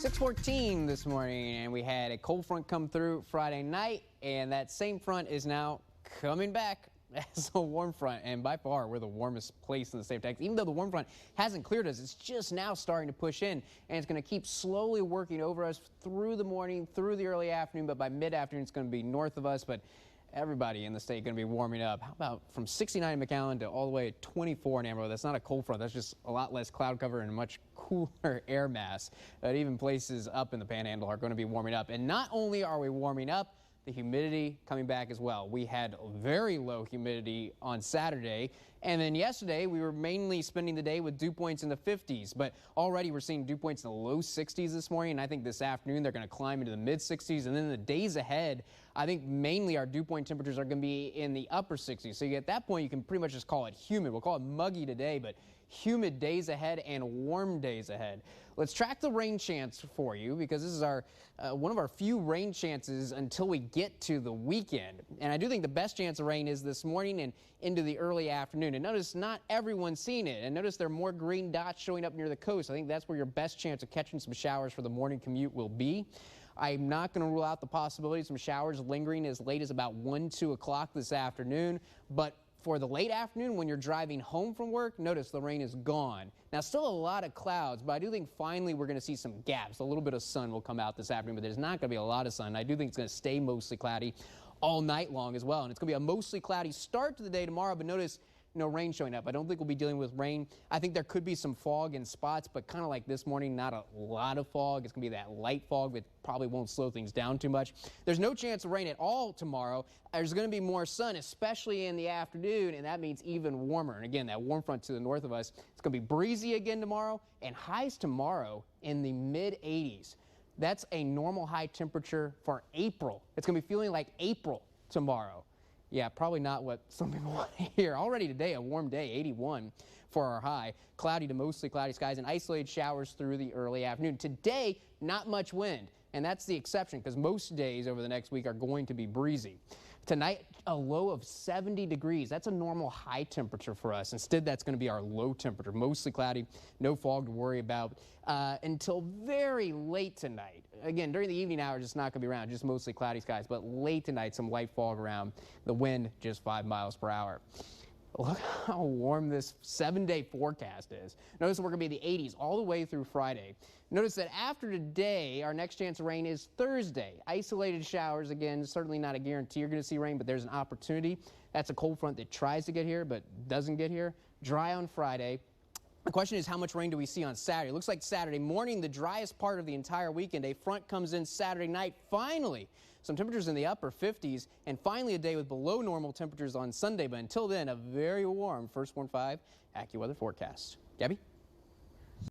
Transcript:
6:14 this morning, and we had a cold front come through Friday night, and that same front is now coming back as a warm front, and by far we're the warmest place in the state of Texas. Even though the warm front hasn't cleared us, it's just now starting to push in, and it's going to keep slowly working over us through the morning, through the early afternoon, but by mid-afternoon it's going to be north of us. But everybody in the state going to be warming up. How about from 69 in McAllen to all the way to 24 in Amarillo? That's not a cold front. That's just a lot less cloud cover and a much cooler air mass. But even places up in the Panhandle are going to be warming up. And not only are we warming up, the humidity coming back as well. We had very low humidity on Saturday, and then yesterday we were mainly spending the day with dew points in the 50s, but already we're seeing dew points in the low 60s this morning, and I think this afternoon they're going to climb into the mid 60s, and then the days ahead, I think mainly our dew point temperatures are going to be in the upper 60s. So at that point you can pretty much just call it humid. We'll call it muggy today, but humid days ahead and warm days ahead. Let's track the rain chance for you, because this is our one of our few rain chances until we get to the weekend. And I do think the best chance of rain is this morning and into the early afternoon. And notice not everyone's seen it. And notice there are more green dots showing up near the coast. I think that's where your best chance of catching some showers for the morning commute will be. I'm not going to rule out the possibility of some showers lingering as late as about 1, 2 o'clock this afternoon. But for the late afternoon, when you're driving home from work, notice the rain is gone. Now, still a lot of clouds, but I do think finally we're going to see some gaps. A little bit of sun will come out this afternoon, but there's not going to be a lot of sun. I do think it's going to stay mostly cloudy all night long as well. And it's going to be a mostly cloudy start to the day tomorrow, but notice no rain showing up. I don't think we'll be dealing with rain. I think there could be some fog in spots, but kind of like this morning, not a lot of fog. It's going to be that light fog that probably won't slow things down too much. There's no chance of rain at all tomorrow. There's going to be more sun, especially in the afternoon, and that means even warmer. And again, that warm front to the north of us, it's going to be breezy again tomorrow, and highs tomorrow in the mid-80s. That's a normal high temperature for April. It's going to be feeling like April tomorrow. Yeah, probably not what some people want to hear. Already today, a warm day, 81 for our high. Cloudy to mostly cloudy skies and isolated showers through the early afternoon. Today, not much wind, and that's the exception because most days over the next week are going to be breezy. Tonight, a low of 70 degrees. That's a normal high temperature for us. Instead, that's going to be our low temperature. Mostly cloudy, no fog to worry about until very late tonight. Again, during the evening hours, it's not going to be around, just mostly cloudy skies. But late tonight, some light fog around. The wind just 5 miles per hour. Look how warm this 7-day forecast is. Notice we're going to be in the 80s all the way through Friday. Notice that after today, our next chance of rain is Thursday. Isolated showers, again, certainly not a guarantee you're going to see rain, but there's an opportunity. That's a cold front that tries to get here but doesn't get here. Dry on Friday. The question is, how much rain do we see on Saturday? It looks like Saturday morning, the driest part of the entire weekend. A front comes in Saturday night. Finally, some temperatures in the upper 50s, and finally a day with below normal temperatures on Sunday. But until then, a very warm First Warn 5 AccuWeather forecast. Gabby?